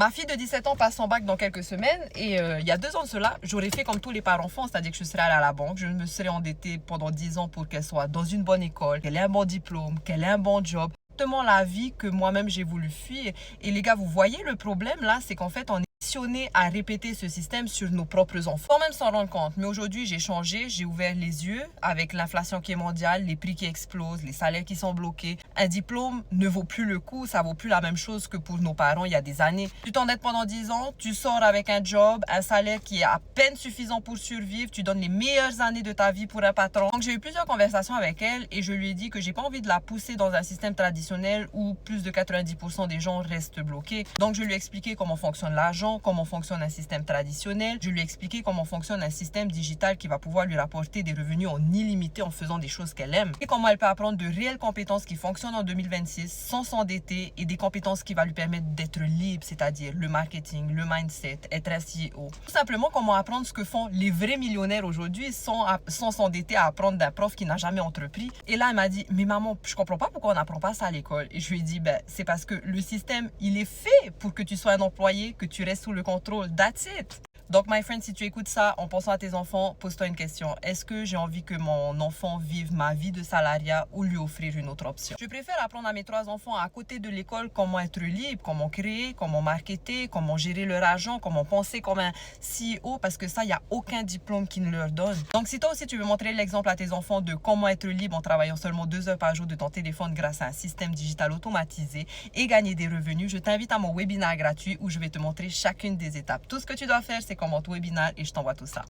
Ma fille de 17 ans passe son bac dans quelques semaines et il y a 2 ans de cela, j'aurais fait comme tous les parents enfants, c'est-à-dire que je serais allée à la banque, je me serais endettée pendant 10 ans pour qu'elle soit dans une bonne école, qu'elle ait un bon diplôme, qu'elle ait un bon job. Exactement la vie que moi-même j'ai voulu fuir. Et les gars, vous voyez le problème là, c'est qu'en fait on est conditionné à répéter ce système sur nos propres enfants, sans même s'en rendre compte. Mais aujourd'hui, j'ai changé, j'ai ouvert les yeux avec l'inflation qui est mondiale, les prix qui explosent, les salaires qui sont bloqués. Un diplôme ne vaut plus le coup, ça vaut plus la même chose que pour nos parents il y a des années. Tu t'endettes pendant 10 ans, tu sors avec un job, un salaire qui est à peine suffisant pour survivre, tu donnes les meilleures années de ta vie pour un patron. Donc j'ai eu plusieurs conversations avec elle et je lui ai dit que j'ai pas envie de la pousser dans un système traditionnel où plus de 90% des gens restent bloqués. Donc je lui ai expliqué comment fonctionne l'argent, comment fonctionne un système traditionnel. Je lui ai expliqué comment fonctionne un système digital qui va pouvoir lui rapporter des revenus en illimité en faisant des choses qu'elle aime. Et comment elle peut apprendre de réelles compétences qui fonctionnent en 2026 sans s'endetter et des compétences qui vont lui permettre d'être libre, c'est-à-dire le marketing, le mindset, être un CEO. Tout simplement comment apprendre ce que font les vrais millionnaires aujourd'hui sans s'endetter à apprendre d'un prof qui n'a jamais entrepris. Et là, elle m'a dit, mais maman, je comprends pas pourquoi on n'apprend pas ça à l'école. Et je lui ai dit, ben, c'est parce que le système, il est fait pour que tu sois un employé, que tu restes sous le contrôle. That's it. Donc, my friend, si tu écoutes ça en pensant à tes enfants, pose-toi une question. Est-ce que j'ai envie que mon enfant vive ma vie de salariat ou lui offrir une autre option? Je préfère apprendre à mes 3 enfants à côté de l'école comment être libre, comment créer, comment marketer, comment gérer leur argent, comment penser comme un CEO parce que ça, il n'y a aucun diplôme qui ne leur donne. Donc, si toi aussi tu veux montrer l'exemple à tes enfants de comment être libre en travaillant seulement 2 heures par jour de ton téléphone grâce à un système digital automatisé et gagner des revenus, je t'invite à mon webinaire gratuit où je vais te montrer chacune des étapes. Tout ce que tu dois faire, c'est commente webinaire et je t'envoie tout ça.